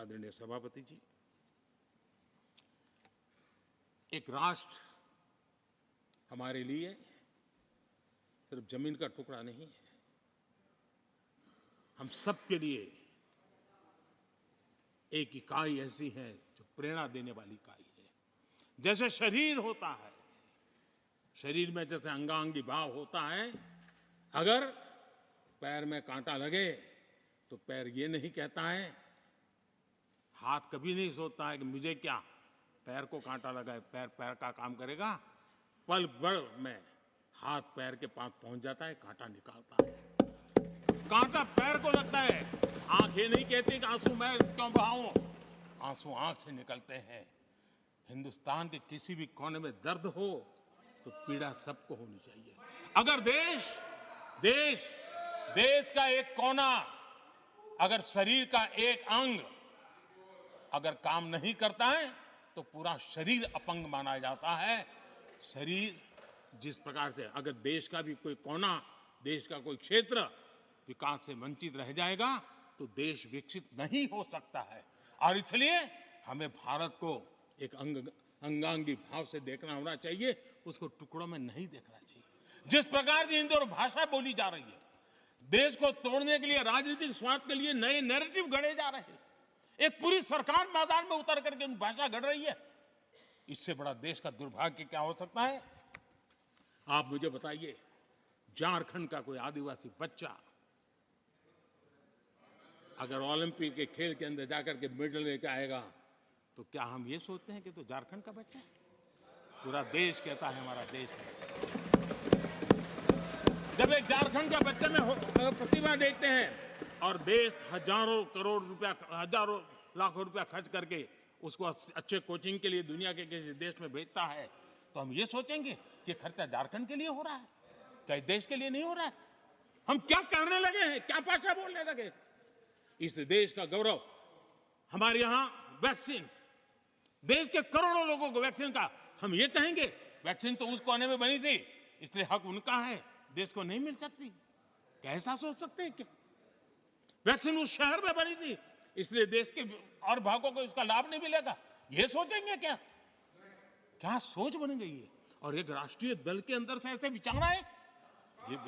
आदरणीय सभापति जी, एक राष्ट्र हमारे लिए सिर्फ जमीन का टुकड़ा नहीं है, हम सब के लिए एक इकाई ऐसी है जो प्रेरणा देने वाली इकाई है। जैसे शरीर होता है, शरीर में जैसे अंगांगी भाव होता है, अगर पैर में कांटा लगे तो पैर ये नहीं कहता है, हाथ कभी नहीं सोचता है कि मुझे क्या, पैर को कांटा लगा है, पैर पैर का काम करेगा। पल भर में हाथ पैर के पास पहुंच जाता है, कांटा निकालता है। कांटा पैर को लगता है, आंख ये नहीं कहती कि आंसू मैं क्यों बहाऊं, आंसू आंख से निकलते हैं। हिंदुस्तान के किसी भी कोने में दर्द हो तो पीड़ा सबको होनी चाहिए। अगर देश का एक कोना, अगर शरीर का एक अंग अगर काम नहीं करता है तो पूरा शरीर अपंग माना जाता है। शरीर जिस प्रकार से, अगर देश का भी कोई कोना, देश का कोई क्षेत्र विकास से वंचित रह जाएगा तो देश विकसित नहीं हो सकता है। और इसलिए हमें भारत को एक अंगांगी भाव से देखना होना चाहिए, उसको टुकड़ों में नहीं देखना चाहिए। जिस प्रकार से हिंदी और भाषा बोली जा रही है, देश को तोड़ने के लिए, राजनीतिक स्वार्थ के लिए नए नैरेटिव गढ़े जा रहे हैं। एक पूरी सरकार मैदान में उतर करके भाषा गढ़ रही है। इससे बड़ा देश का दुर्भाग्य क्या हो सकता है? आप मुझे बताइए, झारखंड का कोई आदिवासी बच्चा अगर ओलंपिक के खेल के अंदर जाकर के मेडल लेकर आएगा तो क्या हम ये सोचते हैं कि तो झारखंड का बच्चा है? पूरा देश कहता है हमारा देश है। जब एक झारखंड का बच्चे में प्रतिभा देखते हैं और देश हजारों करोड़ रुपया, हजारों लाखों रुपया खर्च करके उसको अच्छे कोचिंग के लिए दुनिया के किसी देश में भेजता है, तो हम ये सोचेंगे कि खर्चा झारखंड के लिए हो रहा है, क्या देश के लिए नहीं हो रहा है? हम क्या करने लगे हैं, क्या भाषा बोलने लगे? इस देश का गौरव, हमारे यहां वैक्सीन, देश के करोड़ों लोगों को वैक्सीन का, हम ये कहेंगे वैक्सीन तो उस कोने में बनी थी इसलिए हक उनका है, देश को नहीं मिल सकती? कैसा सोच सकते हैं? क्या वैक्सीन उस शहर में बनी थी इसलिए देश के और भागों को इसका लाभ नहीं मिलेगा? ये सोचेंगे क्या? क्या सोच बन गई है? और एक राष्ट्रीय दल के अंदर से ऐसे विचार है,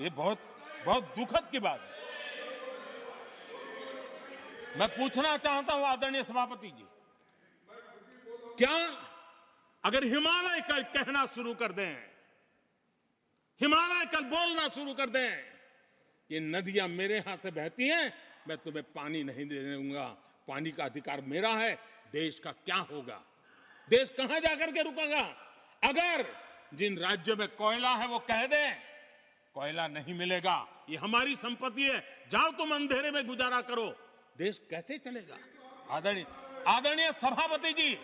ये बहुत बहुत दुखद की बात है। मैं पूछना चाहता हूं आदरणीय सभापति जी, क्या अगर हिमालय कल कहना शुरू कर दें, हिमालय कल बोलना शुरू कर दें कि नदियां मेरे यहां से बहती हैं, मैं तुम्हें पानी नहीं दे दूंगा, पानी का अधिकार मेरा है, देश का क्या होगा? देश कहां जाकर के रुकेगा? अगर जिन राज्यों में कोयला है वो कह दें कोयला नहीं मिलेगा, ये हमारी संपत्ति है, जाओ तुम अंधेरे में गुजारा करो, देश कैसे चलेगा? आदरणीय सभापति जी,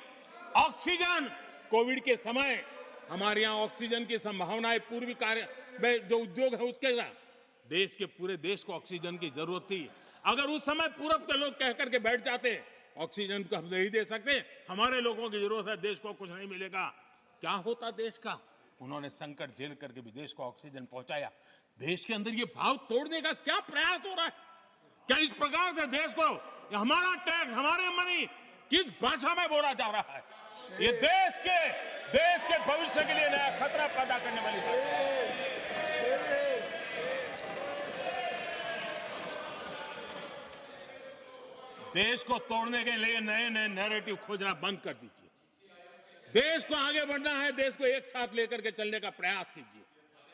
ऑक्सीजन, कोविड के समय हमारे यहां ऑक्सीजन की संभावनाएं, पूर्वी कार्य में जो उद्योग है उसके साथ देश के पूरे देश को ऑक्सीजन की जरूरत थी। अगर उस समय पूरब के लोग कह करके बैठ जाते ऑक्सीजन को हम नहीं दे सकते, हमारे लोगों की जरूरत है, देश को कुछ नहीं मिलेगा, क्या होता देश का? उन्होंने संकट झेल करके भी देश को ऑक्सीजन पहुंचाया। देश के अंदर ये भाव तोड़ने का क्या प्रयास हो रहा है? क्या इस प्रकार से देश को हमारा टैक्स, हमारे मनी किस भाषा में बोला जा रहा है? ये देश के भविष्य के लिए नया खतरा पैदा करने वाली बात है। देश को तोड़ने के लिए नए नए नैरेटिव खोजना बंद कर दीजिए। देश को आगे बढ़ना है, देश को एक साथ लेकर के चलने का प्रयास कीजिए।